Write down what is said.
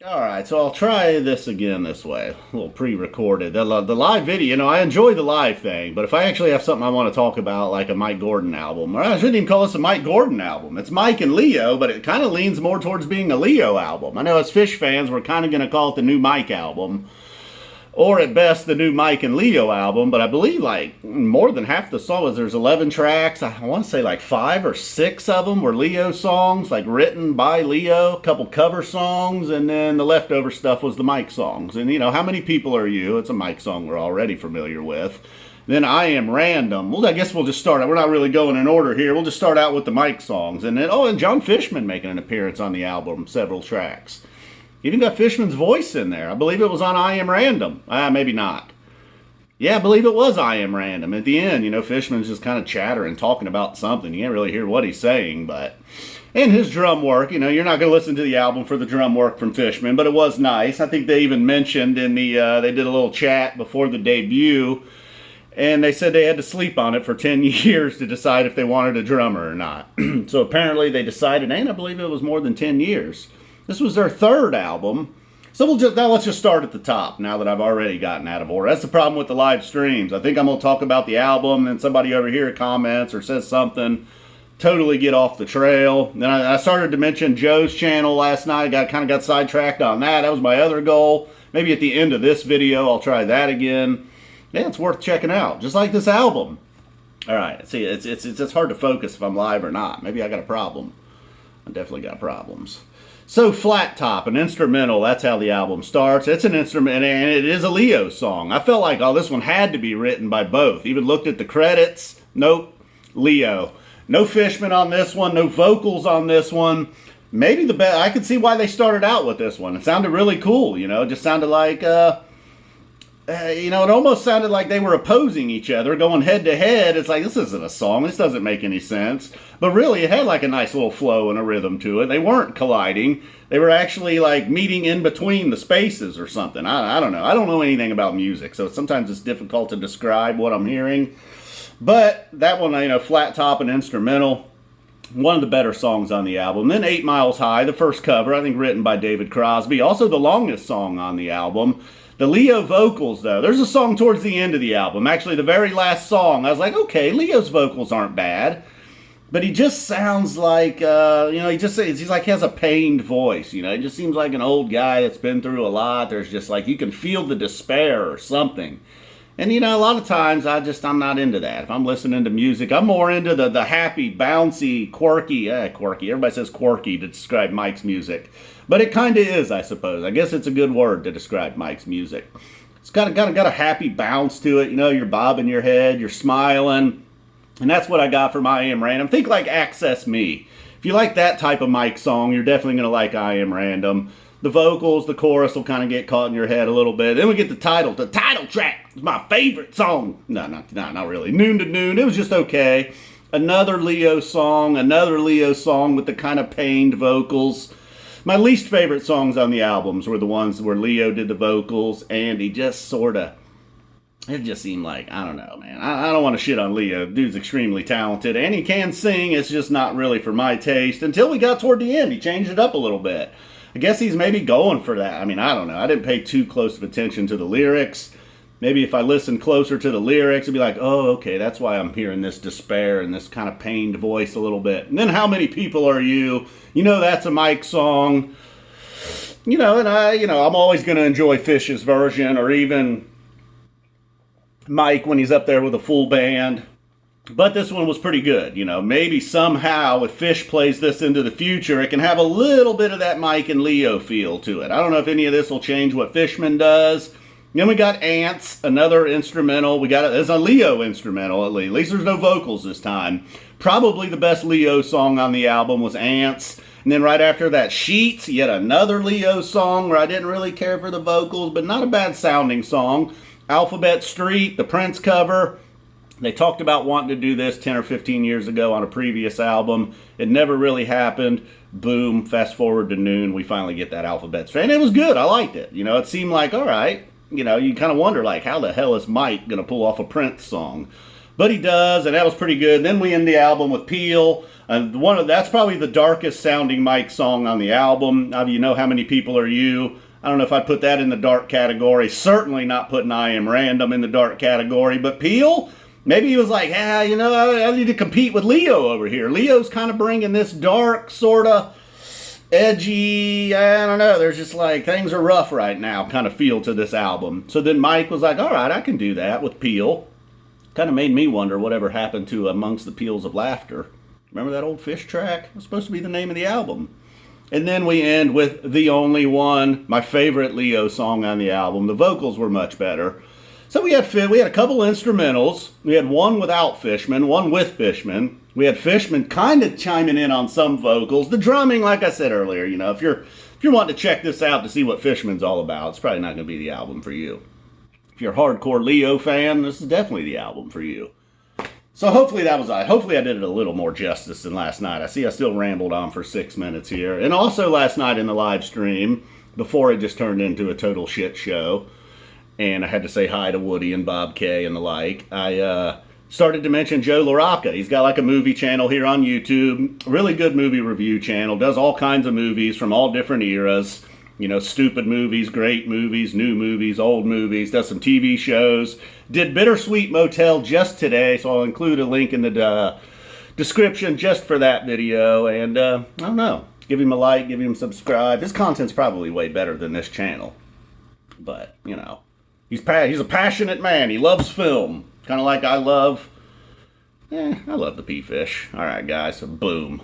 All right, so I'll try this again this way, a little pre-recorded. The live video, I enjoy the live thing, but if I actually have something I want to talk about, like a Mike Gordon album, or I shouldn't even call this a Mike Gordon album. It's Mike and Leo, but it kind of leans more towards being a Leo album. I know as Fish fans, we're kind of going to call it the new Mike album, or at best the new Mike and Leo album, but I believe like more than half the songs, there's 11 tracks. I want to say like 5 or 6 of them were Leo songs, like written by Leo, a couple cover songs, and then the leftover stuff was the Mike songs. And how many people are you? It's a Mike song we're already familiar with. Then I Am Random. Well, I guess we'll just start. We're not really going in order here. We'll just start out with the Mike songs. And then, and John Fishman making an appearance on the album, several tracks. Even got Fishman's voice in there. I believe it was on I Am Random. Maybe not. Yeah, I believe it was I Am Random. At the end, Fishman's just kind of chattering, talking about something. You can't really hear what he's saying, but... And his drum work, you're not going to listen to the album for the drum work from Fishman, but it was nice. I think they even mentioned in the... they did a little chat before the debut, and they said they had to sleep on it for 10 years to decide if they wanted a drummer or not. So apparently they decided, and I believe it was more than 10 years. This was their third album. So let's just start at the top now that I've already gotten out of order. That's the problem with the live streams. I think I'm going to talk about the album, and somebody over here comments or says something, totally get off the trail. Then I started to mention Joe's channel last night. Kind of got sidetracked on that. That was my other goal. Maybe at the end of this video, I'll try that again. Yeah, it's worth checking out, just like this album. All right, see, it's hard to focus if I'm live or not. Maybe I got a problem. I definitely got problems. So Flat Top, an instrumental, that's how the album starts. It's an instrument, and it is a Leo song. I felt like, this one had to be written by both. Even looked at the credits. Nope, Leo. No Fishman on this one, no vocals on this one. Maybe the best, I could see why they started out with this one. It sounded really cool, it just sounded like, it almost sounded like they were opposing each other, going head to head. It's like, this isn't a song. This doesn't make any sense. But really, it had like a nice little flow and a rhythm to it. They weren't colliding. They were actually like meeting in between the spaces or something. I don't know. I don't know anything about music, so sometimes it's difficult to describe what I'm hearing. But that one, Flat Top and instrumental, one of the better songs on the album. Then 8 Miles High, the first cover, I think written by David Crosby. Also the longest song on the album. The Leo vocals, though, there's a song towards the end of the album. Actually, the very last song, I was like, okay, Leo's vocals aren't bad. But he just sounds like, he's like, he has a pained voice, He just seems like an old guy that's been through a lot. There's just like, you can feel the despair or something. And, a lot of times I'm not into that. If I'm listening to music, I'm more into the happy, bouncy, quirky. Everybody says quirky to describe Mike's music. But it kind of is, I suppose. I guess it's a good word to describe Mike's music. It's got a happy bounce to it. You're bobbing your head, you're smiling. And that's what I got from I Am Random. Think like Access Me. If you like that type of Mike song, you're definitely going to like I Am Random. The vocals, the chorus will kind of get caught in your head a little bit. Then we get the title track. It's my favorite song. No, not really. Noon to Noon. It was just okay. Another Leo song with the kind of pained vocals. My least favorite songs on the albums were the ones where Leo did the vocals, and he just it just seemed like, I don't know, man. I don't want to shit on Leo. Dude's extremely talented, and he can sing. It's just not really for my taste. Until we got toward the end, he changed it up a little bit. I guess he's maybe going for that. I mean, I don't know. I didn't pay too close of attention to the lyrics. Maybe if I listened closer to the lyrics, it'd be like, oh, okay, that's why I'm hearing this despair and this kind of pained voice a little bit. And then How Many People Are You? That's a Mike song. And I'm always going to enjoy Fish's version, or even Mike when he's up there with a full band. But this one was pretty good. Maybe somehow if Fish plays this into the future, it can have a little bit of that Mike and Leo feel to it. I don't know if any of this will change what Fishman does. Then we got Ants, another instrumental. It's a Leo instrumental, at least there's no vocals this time. Probably the best Leo song on the album was Ants. And then right after that, Sheets, yet another Leo song where I didn't really care for the vocals, but not a bad sounding song. Alphabet Street, the Prince cover. They talked about wanting to do this 10 or 15 years ago on a previous album. It never really happened. Boom, fast forward to Noon, we finally get that Alphabet Street. And it was good, I liked it. It seemed like, all right. You kind of wonder, like, how the hell is Mike going to pull off a Prince song? But he does, and that was pretty good. And then we end the album with Peel, and that's probably the darkest sounding Mike song on the album. You know How Many People Are You? I don't know if I'd put that in the dark category. Certainly not putting I Am Random in the dark category. But Peel, maybe he was like, I need to compete with Leo over here. Leo's kind of bringing this dark, sort of edgy, I don't know, there's just like, things are rough right now kind of feel to this album. So then Mike was like, all right, I can do that with Peel. Kind of made me wonder whatever happened to Amongst the Peals of Laughter. Remember that old Fish track? It was supposed to be the name of the album. And then we end with The Only One, my favorite Leo song on the album. The vocals were much better. So we had a couple instrumentals. We had one without Fishman, one with Fishman. We had Fishman kind of chiming in on some vocals. The drumming, like I said earlier, you know, if you're wanting to check this out to see what Fishman's all about, it's probably not going to be the album for you. If you're a hardcore Leo fan, this is definitely the album for you. So hopefully hopefully I did it a little more justice than last night. I see I still rambled on for 6 minutes here. And also last night in the live stream, before it just turned into a total shit show, and I had to say hi to Woody and Bob K and the like, I started to mention Joe LaRocca. He's got like a movie channel here on YouTube, really good movie review channel, does all kinds of movies from all different eras. You know, stupid movies, great movies, new movies, old movies, does some TV shows. Did Bittersweet Motel just today, so I'll include a link in the description just for that video. And I don't know, give him a like, give him a subscribe. His content's probably way better than this channel. But, you know, he's a passionate man. He loves film. Kind of like I love the P-Fish. All right, guys, boom.